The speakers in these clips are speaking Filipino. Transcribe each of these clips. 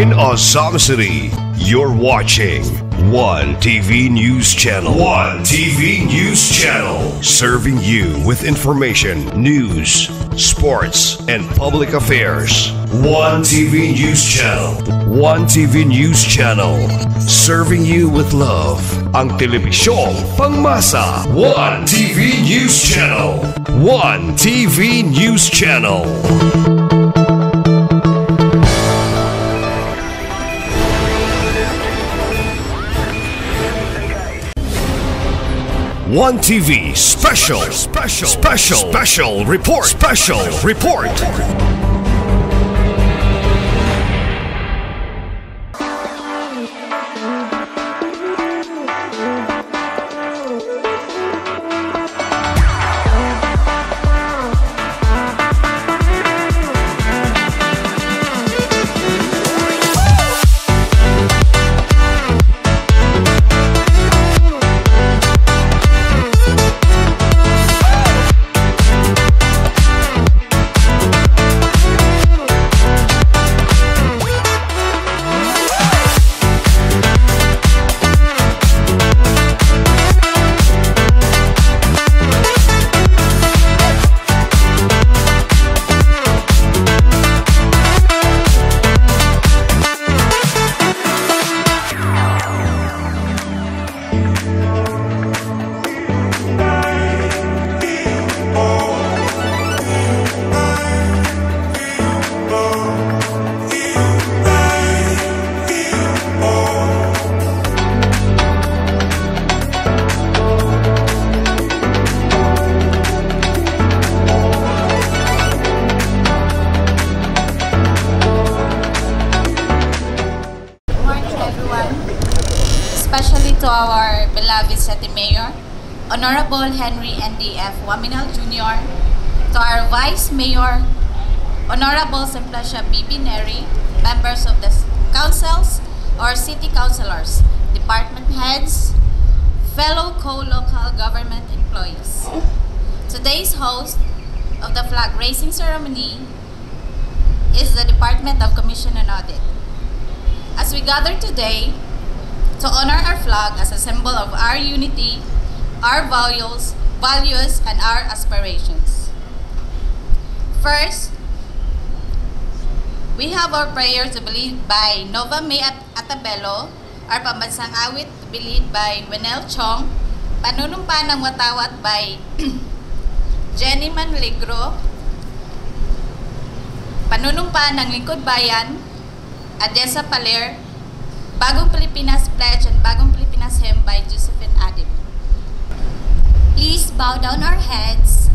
in Azam City. You're watching One TV News Channel. One TV News Channel. Serving you with information, news, sports, and public affairs. One TV News Channel. One TV News Channel. Serving you with love. Ang telebisyong pangmasa. One TV News Channel. One TV News Channel. One TV special report. Especially to our beloved City Mayor, Honorable Henry N.D.F. Waminal Jr., to our Vice Mayor, Honorable Simplacia B.B. Neri, members of the councils or city councilors, department heads, fellow co-local government employees. Today's host of the flag raising ceremony is the Department of Commission and Audit. As we gather today to honor our flag as a symbol of our unity, our values, and our aspirations. First, we have our prayer to be led by Nova May Atabelo, our pambansang awit to be led by Wenel Chong, panunumpa ng watawat by Jenny Manligro, panunumpa ng Lingkod Bayan, Adesa Paler, Bagong Pilipinas Pledge and Bagong Pilipinas Hymn by Josephine Adib. Please bow down our heads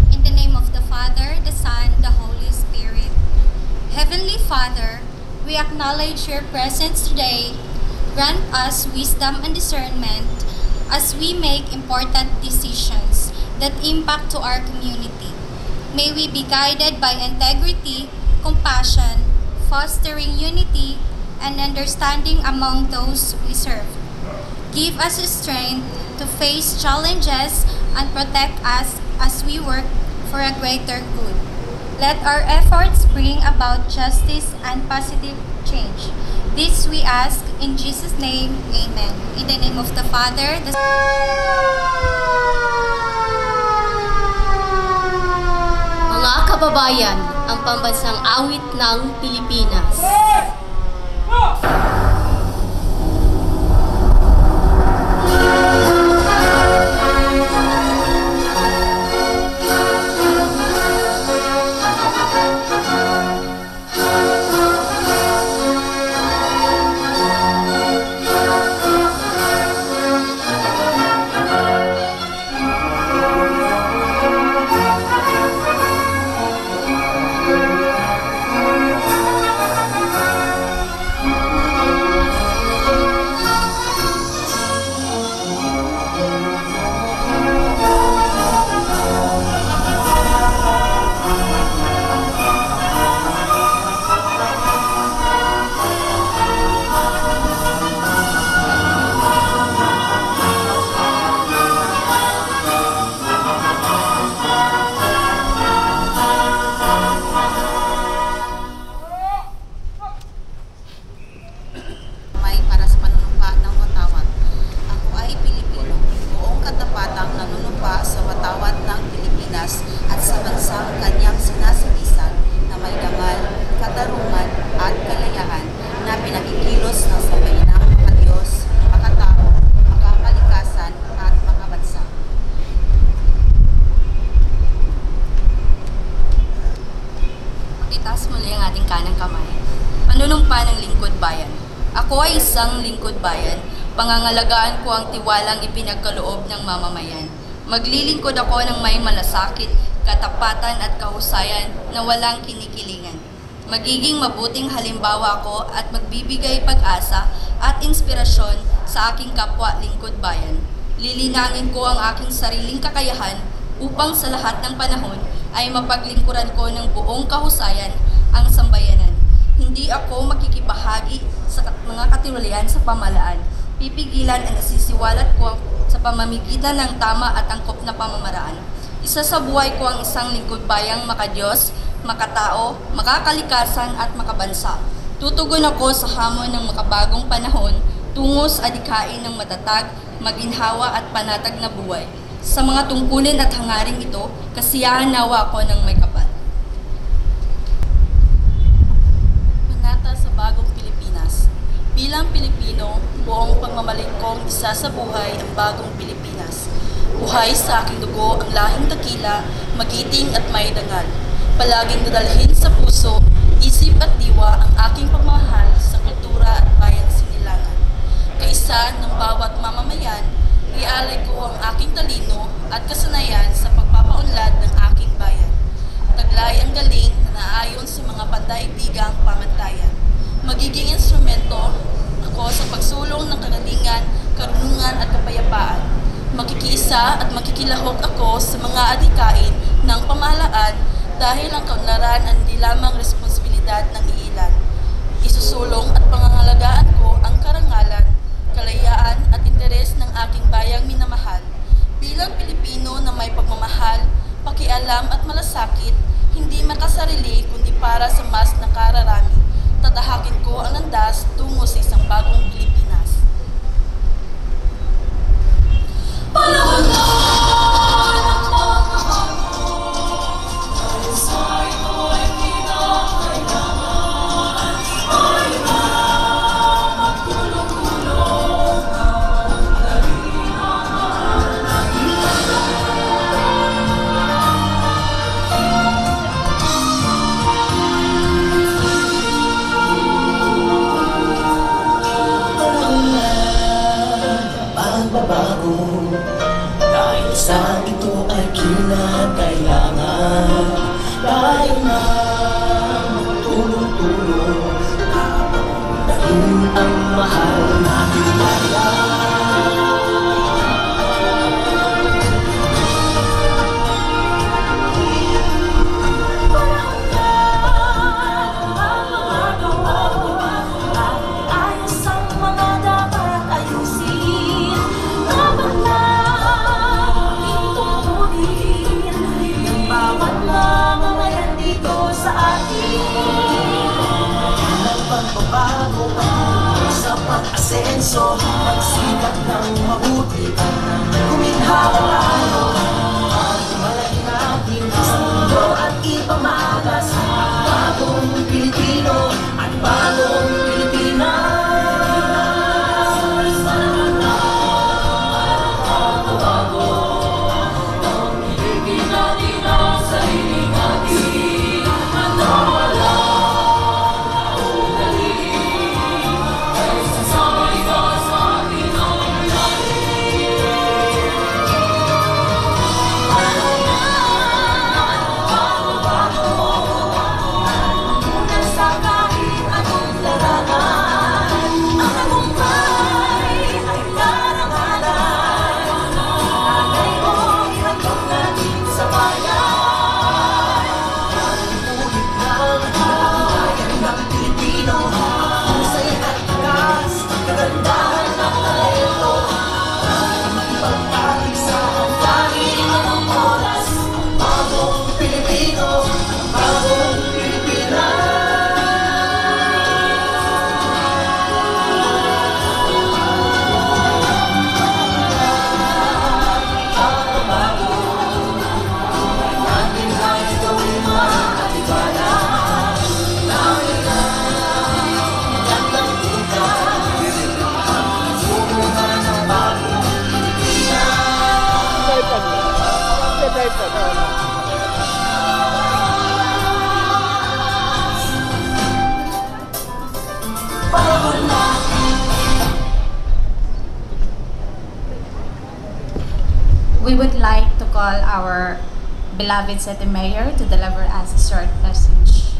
in the name of the Father, the Son, the Holy Spirit. Heavenly Father, we acknowledge your presence today. Grant us wisdom and discernment as we make important decisions that impact to our community. May we be guided by integrity, compassion, fostering unity, and understanding among those we serve. Give us strength to face challenges and protect us as we work for a greater good. Let our efforts bring about justice and positive change. This we ask in Jesus' name, Amen. In the name of the Father, the Mga kababayan, ang pambansang awit ng Pilipinas. sinumpa ng lingkod bayan. Ako ay isang lingkod bayan. Pangangalagaan ko ang tiwalang ipinagkaloob ng mamamayan. Maglilingkod ako ng may malasakit, katapatan at kahusayan na walang kinikilingan. Magiging mabuting halimbawa ako at magbibigay pag-asa at inspirasyon sa aking kapwa lingkod bayan. Lilinangin ko ang aking sariling kakayahan upang sa lahat ng panahon ay mapaglingkuran ko ng buong kahusayan ang sambayanan. Hindi ako makikibahagi sa mga katiwalian sa pamahalaan. Pipigilan at nasisiwalat ko sa pamamagitan ng tama at angkop na pamamaraan. Isa sa buhay ko ang isang lingkod bayang makadiyos, makatao, makakalikasan at makabansa. Tutugon ako sa hamon ng makabagong panahon tungo sa adikain ng matatag, maginhawa at panatag na buhay. Sa mga tungkulin at hangaring ito, kasiyahan nawa ako ng may kapal. Panata sa bagong Pilipinas. Bilang Pilipino, buong pagmamalik kong isa sa buhay ang bagong Pilipinas. Buhay sa aking dugo ang lahing dakila, magiting at may dangal. Palaging dadalhin sa puso, isip at diwa ang aking pagmamahal sa kultura at bayang sinilangan. Kaisa ng bawat mamamayan, ialay ko ang aking talino at kasanayan sa pagpapaunlad ng aking bayan. Taglay ang galing na naayon sa mga pandaigdigang pamantayan. Magiging instrumento ako sa pagsulong ng kagalingan, karunungan at kapayapaan. Makikiisa at makikilahok ako sa mga adikain ng pamahalaan dahil ang kaunlaran ang hindi lamang responsibilidad ng iilan. Isusulong at pangangalagaan ko ang karangalan, kalayaan at interes ng aking bayang minamahal. Bilang Pilipino na may pagmamahal, pakialam at malasakit, hindi makasarili kundi para sa mas nakararami. Tatahakin ko ang landas tungo sa isang bagong Pilipinas. Panahon na! Dahil sa ito ay kinakailangan tayo na tulong-tulong dahil ang mahal natin bayan. Asenso, magsikat ng mabuti, kuminhawa tayo, malaki natin sa mundo at ipamagas ang bagong Pilipino at bagong Pilipinas. Bago, ang Pilipin natin ang sarili natin, at nawala. we would like to call our beloved City Mayor to deliver us a short message.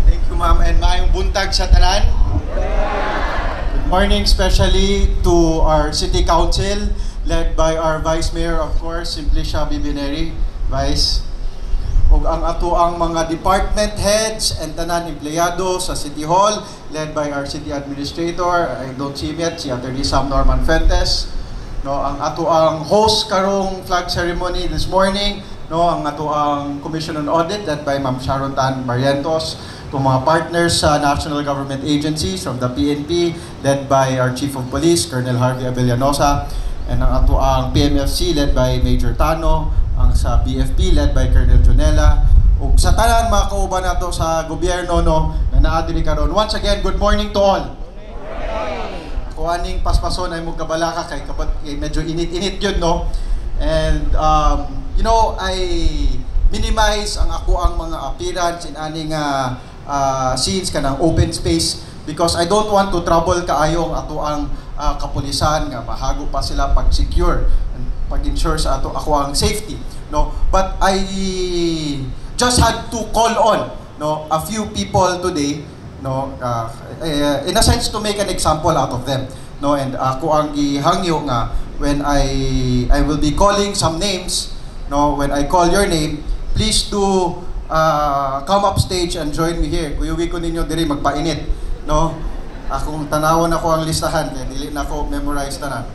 Thank you, ma'am, and maayong buntag sa tanan. Good morning, especially to our City Council, led by our Vice Mayor, of course, Simplicia Bibineri, Vice. Ug ang ato ang mga department heads and tanan empleyado sa City Hall, led by our City Administrator, I don't see him yet, si Attorney Sam Norman Fuentes. No, ang ato ang host karong flag ceremony this morning, no, ang ato ang Commission on Audit, led by Ma'am Sharon Tan Barrientos, to mga partners sa national government agencies from the PNP, led by our Chief of Police, Colonel Harvey Abellanosa, and ang ato ang PMFC, led by Major Tano, ang sa BFP, led by Colonel Junela, ug sa tanan mga kauban nato sa gobyerno, no, na naadiri karon. Once again, good morning to all. Kuaning paspason ay mo kabalaka kay medyo init-init yun, no? And you know, I minimize ang ako ang mga appearance in aning scenes kanang open space because I don't want to trouble kaayo ang ato ang kapulisan nga mahago pa sila pag-secure and pag-ensure sa ato ako ang safety, no? But I just had to call on, no, a few people today, no, in a sense to make an example out of them, no? And ako ang gihangyo nga when I will be calling some names, no, when I call your name, please do come up stage and join me here. Kuyugi ko ninyo diri magpainit, no? Akong tanawon ako ang listahan kaya dili na ako memorize tanan.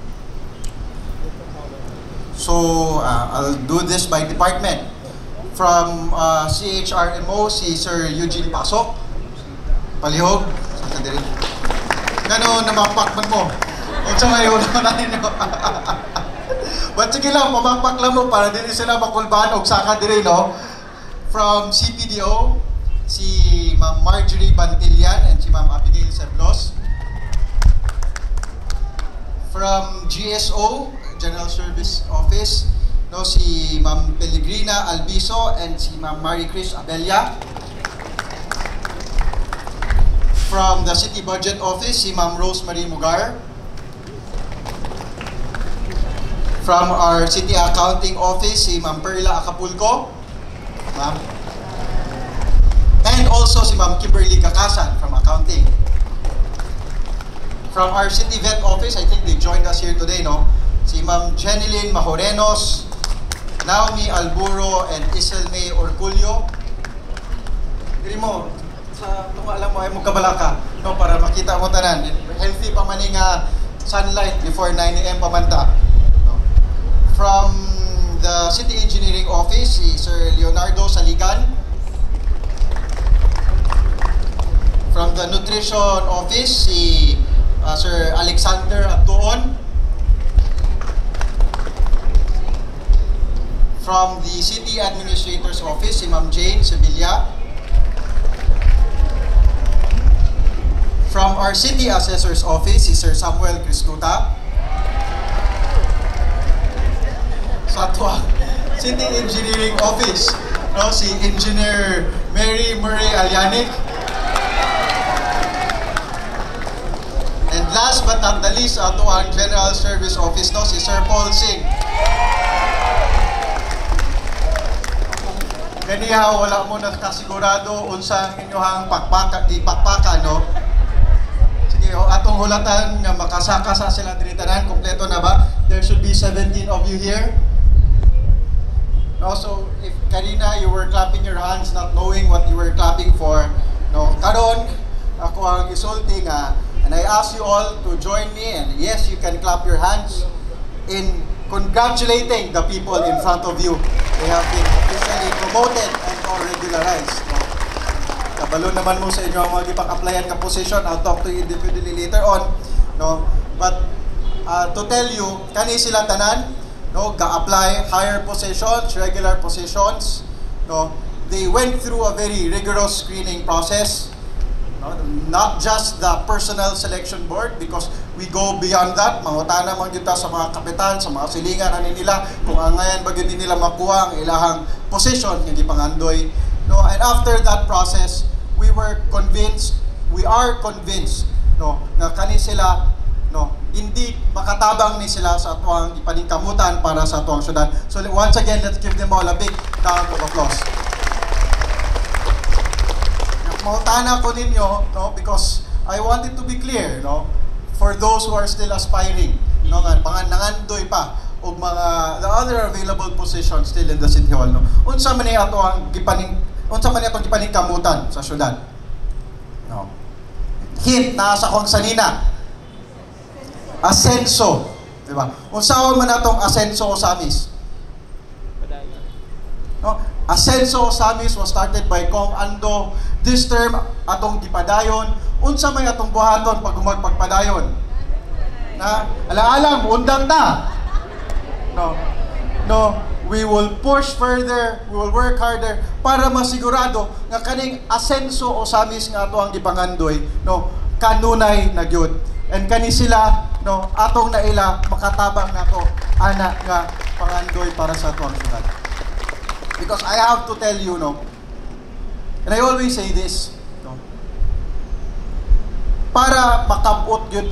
So I'll do this by department. From CHRMO, si Sir Eugene Pasok. Palihog. Saan ka diri? Gano'n namapakman mo. Huwag sa ngayon na ninyo. But sige lang, pamapak lang mo para din sila makulbahan o saka diri, no? From CPDO, si Ma'am Marjorie Bantillan and si Ma'am Abigail Seblos. From GSO, General Service Office, no, si Ma'am Pellegrina Albiso and si Ma'am Marie Chris Abella. From the City Budget Office, si Ma'am Rosemary Mugar. From our City Accounting Office, si Ma'am Perla Acapulco. Ma'am. And also si Ma'am Kimberly Kakasan from Accounting. From our City Vet Office, I think they joined us here today, no? Si Ma'am Jeneline Majorenos, Naomi Alburo, and Iselme Orculio. Diri mo, sa kung alam mo ay mo kabalaka, no, para makita mo tanan. Healthy pa man nga sunlight before 9 AM pamanta. No. From the City Engineering Office, si Sir Leonardo Saligan. From the Nutrition Office, si Sir Alexander Abdoon. From the City Administrator's Office, si Ma'am Jane Sevilla. From our City Assessor's Office, si Sir Samuel Cristuta. Sa ato City Engineering Office, no, si Engineer Mary Murray Alianic. And last but not the least, ato ang General Service Office, no, si Sir Paul Singh. Kaniya wala mo nakasigurado unsang inyohang pakpaka, no? Sige, atong hulatan nga makasaka sa sila diri tanan, kompleto na ba? There should be 17 of you here. No, so if kanina you were clapping your hands not knowing what you were clapping for, no, karon ako ang isulti nga, and I ask you all to join me, and yes, you can clap your hands in congratulating the people in front of you. They have been officially promoted and or regularized. No? Kabalo naman mo sa inyo ang mga ipag-applyan ka position. I'll talk to you individually later on. No? But to tell you, kani sila tanan, no, ga-apply higher positions, regular positions. No? They went through a very rigorous screening process. No? Not just the personal selection board, because we go beyond that. Mangutana man kita sa mga kapitan, sa mga silingan ani nila kung angayan ba gyud nila makuha ang ilahang position nga gipangandoy. No, and after that process, we were convinced we are convinced no nga kani sila no hindi makatabang ni sila sa atuang ipaningkamutan para sa atuang syudad. So once again, let's give them all a big round of applause. Mautana ko ninyo no because I want it to be clear no for those who are still aspiring no nga panganangandoy pa og mga the other available positions still in the City Hall no. Unsa man ni atong gipaningkamutan sa syudad. No. Hint na sa kong sanina. Asenso, di ba? Unsaon man natong Asenso Osamis? No? Asenso Osamis was started by Kong Ando. This term atong gipadayon. Unsa may atong buhaton pag magpagpadayon? Na alang-alang undang ta. No, we will push further, we will work harder para masigurado nga kaning Asenso Osamis nga ato ang gipangandoy, no, kanunay na gyud. And kani sila no atong naila makatabang nako ana nga pangandoy para sa atong syudad. Because I have to tell you no, and I always say this no, para makabot gyud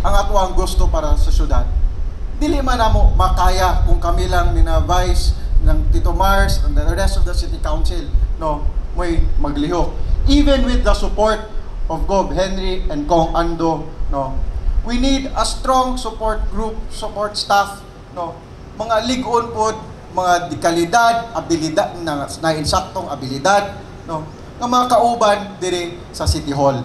ang ato ang gusto para sa syudad, dili man namo makaya kung kami lang ni na vice ng Tito Mars and the rest of the city council no may maglihok. Even with the support of Gov Henry and Kong Ando no, we need a strong support group, support staff no, mga ligon pod, mga dekalidad, abilidad na insaktong abilidad no, nga mga kauban diri sa City Hall.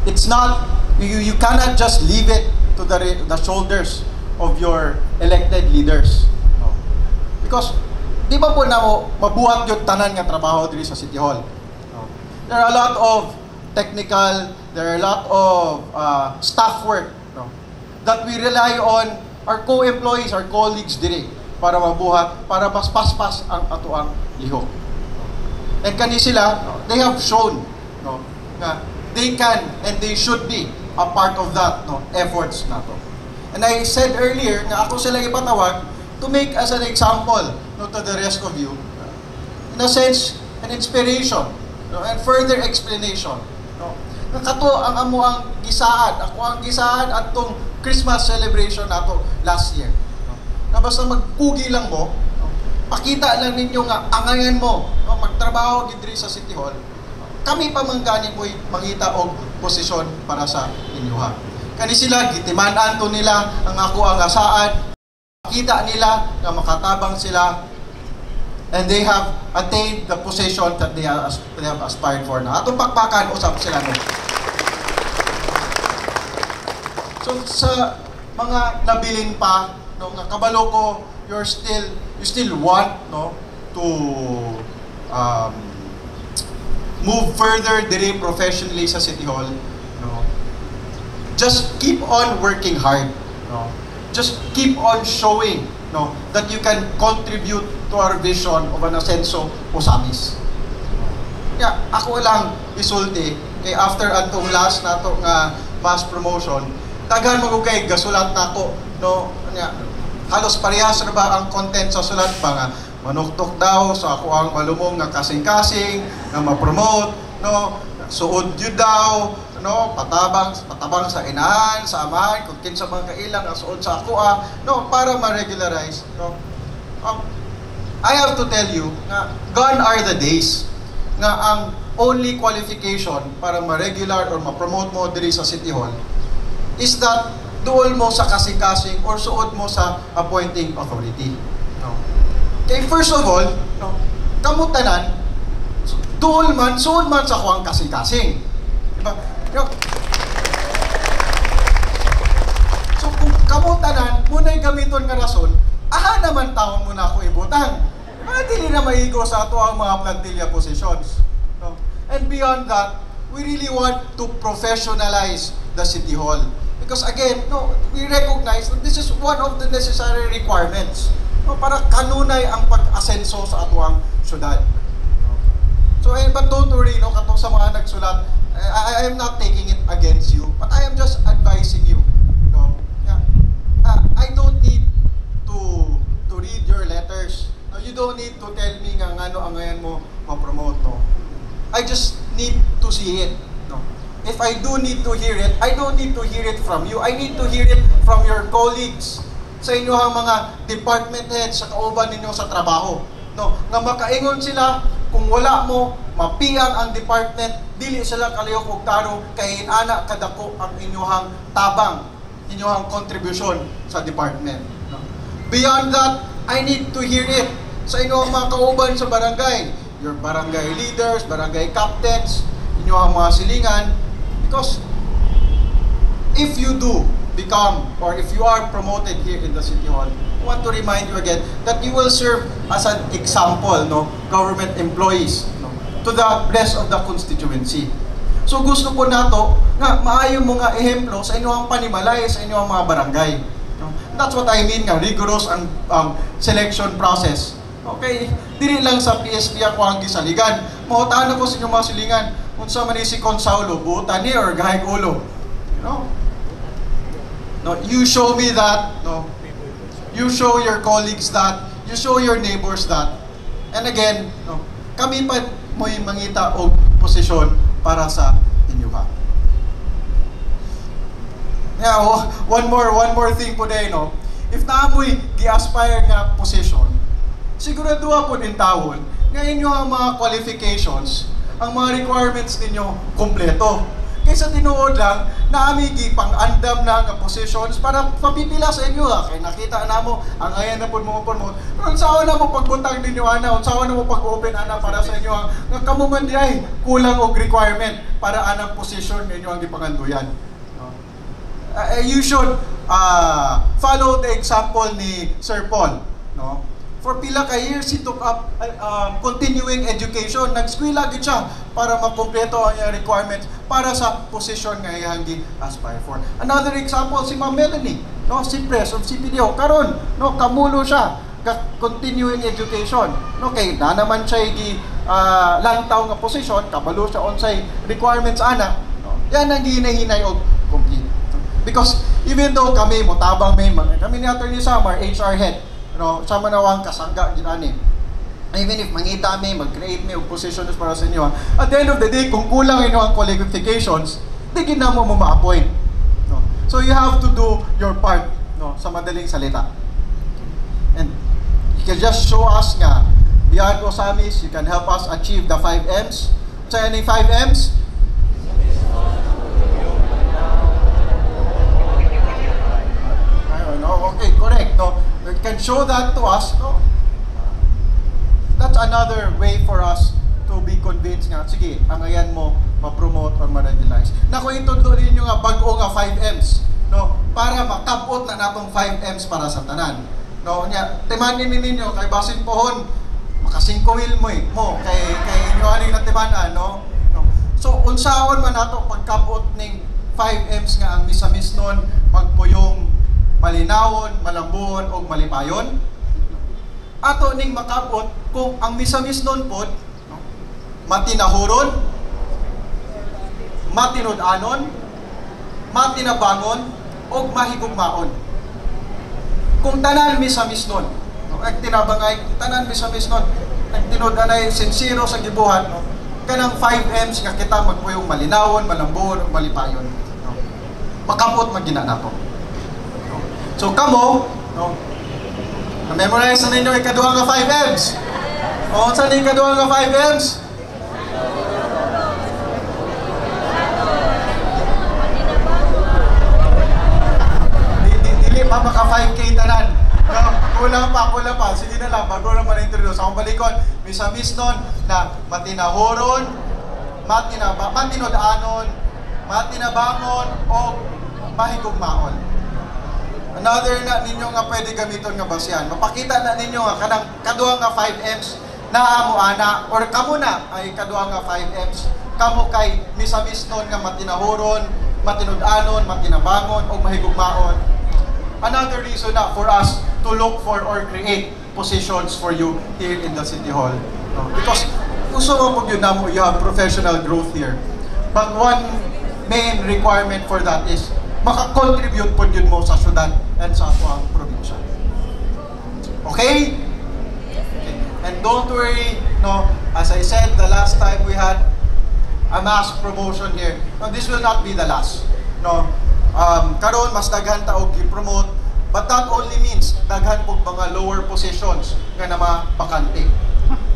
It's not you cannot just leave it to the shoulders of your elected leaders no. Because di ba po na mabuhat yung tanan nga trabaho diri sa City Hall no. There are a lot of technical, there are a lot of staff work no, that we rely on our co-employees, our colleagues diri para mabuhat, para mas paspas ang atuang lihok. And kani sila, no, they have shown no, na they can and they should be a part of that no, efforts nato. And I said earlier na ako sila ipatawag to make as an example no, to the rest of you, in a sense, an inspiration no, and further explanation. No? Nakato ang amo ang gisaan, ako ang gisaan atong Christmas celebration nato last year. No? Na basta magpugi lang mo, no? Pakita lang ninyo nga angayan mo, no? Magtrabaho diri sa City Hall. Kami pa manggani mo'y mangita og posisyon para sa inyuha. Kani sila gitiman-an to nila ang ako ang asaan. Pakita nila na makatabang sila and they have attained the position that they have aspired for na. Atong pakpakan usap sila no. So sa mga nabilin pa no nga kabalo ko you still want no to move further diri professionally sa City Hall no. Just keep on working hard no. Just keep on showing no that you can contribute to our vision of an Asenso Osamis. Yeah, ako lang isulti kay after atong last nato nga mass promotion, daghan magugay gasulat nako no nya halos parehas na ba ang content sa sulat pa nga manuktok daw sa ako ang malumong nga kasing-kasing nga ma-promote no suod jud daw no patabang sa inahan sa amahan kung kinsa mga kailang nga suod sa ako no para ma-regularize no. I have to tell you nga gone are the days nga ang only qualification para ma-regular or ma-promote mo diri sa City Hall is that duol mo sa kasing-kasing or suod mo sa appointing authority no. Okay, first of all no, kamutanan duol man suod man sa kuang kasing-kasing diba no? So kung kamutanan muna'y gamiton nga rason aha naman taon mo na ako ibutang. Dili na maigo sa ato ang mga plantilla positions. No? And beyond that, we really want to professionalize the City Hall. Because again, no, we recognize that this is one of the necessary requirements no, para kanunay ang pag-asenso sa ato ang syudad. No? So, but don't worry, no, katong sa mga nagsulat, I am not taking it against you, but I am just advising you. No? Yeah. I don't need to read your letters. No, you you don't need to tell me nga ano ang ngayon mo ma-promote, no? I just need to see it, no? If I do need to hear it, I don't need to hear it from you. I need to hear it from your colleagues, sa inyong mga department heads, sa kauban ninyo sa trabaho, no? Nga makaingon sila, kung wala mo, mapiang ang department, dili sila kalihok og taro, kay ana kadako ang inyong tabang, inyong contribution sa department, no? Beyond that, I need to hear it sa inyong mga kauban sa barangay, your barangay leaders, barangay captains, inyong mga silingan, because if you do become, or if you are promoted here in the City Hall, I want to remind you again that you will serve as an example, no, government employees, no, to the rest of the constituency. So gusto po nato nga maayo mo nga ehemplo sa inyong panimalay sa inyong mga barangay. No? That's what I mean nga rigorous ang selection process. Okay, dili lang sa PSP ako ang gisaligan. Mahutaan ako sa inyong mga silingan. Unsa man ni si Consaulo, buutan ni or gahig ulo. You know? No, you show me that, no. You show your colleagues that, you show your neighbors that. And again, no, kami pa mo'y mangita og posisyon para sa inyo ha. Yeah, one more thing po day, no. If naamoy gi-aspire nga position, siguraduha po din tawon nga inyo ang mga qualifications, ang mga requirements ninyo kompleto. Kaysa tinuod lang na amigi pang-andam na nga positions para papipila sa inyo ha. Kaya nakita na mo, ang ayan na po mo. Pero unsaon na mo pagbutang ninyo ana, unsaon na mo pag-open ana para sa inyo ha. Nga kamuman di ay kulang og requirement para anang position ninyo ang ipanganduyan. You should follow the example ni Sir Paul. No? For pila ka years, he took up continuing education. Nag-eskwela gid siya para makumpleto ang iyang requirements para sa position nga iyang gi-aspire for. Another example, si Ma'am Melanie, no, si Pres of CPDO. Karon, no, kamulo siya ka continuing education. No, kay na naman siya gi lantaw nga position, kabalo siya unsay requirements ana. No, yan ang ginahinay og complete. Because even though kami motabang may kami ni Attorney Samar, HR head, no, sama na wang kasangga ginani. Even if mangita mi, mag-create mi og positions para sa inyo, at the end of the day, kung kulang inyo ang qualifications, di ginamo mo ma-appoint. No? So you have to do your part, no, sa madaling salita. And you can just show us nga, beyond Osamis, you can help us achieve the 5 M's. Sa any 5 M's? Okay, correct. No? You can show that to us. No? That's another way for us to be convinced nga, sige, ang ayan mo ma-promote or ma-regularize. Naku, itundo rin nyo nga bago nga 5Ms, no? Para makabot na natong 5Ms para sa tanan. No? Nya, timanin ninyo, kay basin pohon, makasingkowil mo, kay inyo aning natimanan, no? So, unsaon man nato pagkabot ning 5Ms nga ang misamis nun, magpuyong malinawon, malambuon, o malipayon. Ato ning makabot kung ang misamis nun po, no, matinahuron, matinud-anon, matinabangon, o mahigugmaon. Kung tanan misamis nun, no, ang tinabangay, tanan misamis nun, ang tinud-anay sincero sa gibuhat, no, kanang 5Ms nga kita magpuyong malinawon, malambuon, o malipayon. No, makabot magina nato. So kamo, no, na-memorize na ninyo ikaduha nga 5Ms. O, saan yung ikaduha nga 5Ms? Dili pa maka 5K tanan. No, kulang pa. Sige na lang, bago naman na-introduce. Akong balikon, misamis nun na matinahuron, matinud-anon, matinabangon, o mahigugmaon. Another na ninyo nga pwede gamiton nga basyan. Mapakita na ninyo nga kanang kaduha nga 5Ms na amo ana or kamo na ay kaduha nga 5Ms. Kamo kay misamis nun nga matinahuron, matinud-anon, matinabangon o mahigugmaon. Another reason na for us to look for or create positions for you here in the City Hall. No? Because gusto mo pag yun na mo, you have professional growth here. But one main requirement for that is maka-contribute po yun mo sa syudad and sa ato ang probinsya. Okay? Okay. don't worry, no, as I said the last time we had a mass promotion here, no, this will not be the last. No, karon mas daghan ta og gi-promote, but that only means daghan pog mga lower positions nga na mabakante.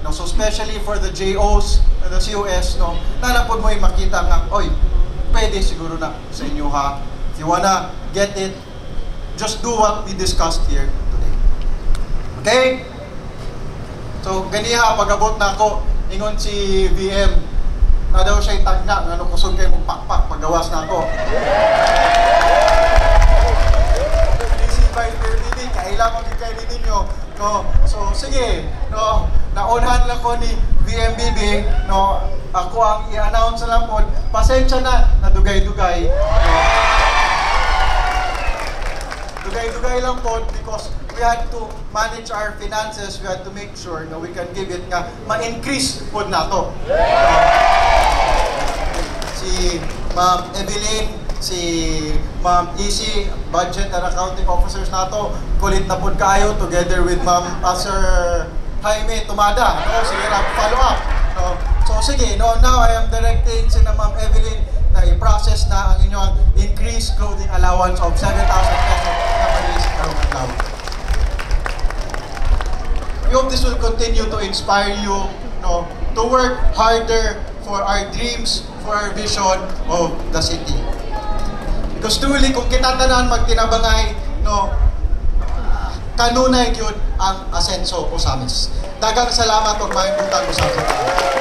No, so especially for the JOs and the COS, no, nanapod mo makita nga, oy, pwede siguro na sa inyo ha. If you wanna get it, just do what we discussed here today. Okay? So, ganiha, pag-abot na ako, ingon si VM, na daw siya'y tagna, nga kusog kayo mong pakpak, paggawas na ako. Busy by Perlini, kailangan kayo ninyo. No, so, sige, no, naunhan lang ko ni VMBB, no, ako ang i-announce lang po, pasensya na, nadugay-dugay. No. Dugay-dugay lang po because we had to manage our finances, we had to make sure na we can give it nga ma-increase po na to. Si Ma'am Evelyn, si Ma'am Easy, budget and accounting officers nato, kulit na po kayo together with Ma'am Sir Jaime Tumada. No, sige na, follow up. No. So sige, no, now I am directing si Ma'am Evelyn na i-process na ang inyong increased clothing allowance of 7,000 pesos na malinis karong adlaw. We hope this will continue to inspire you, no, to work harder for our dreams, for our vision of the city. Because truly, kung kinatanan magtinabangay, no, kanunay yun ang asenso Osamis. Dagang salamat o maing butang Osamis.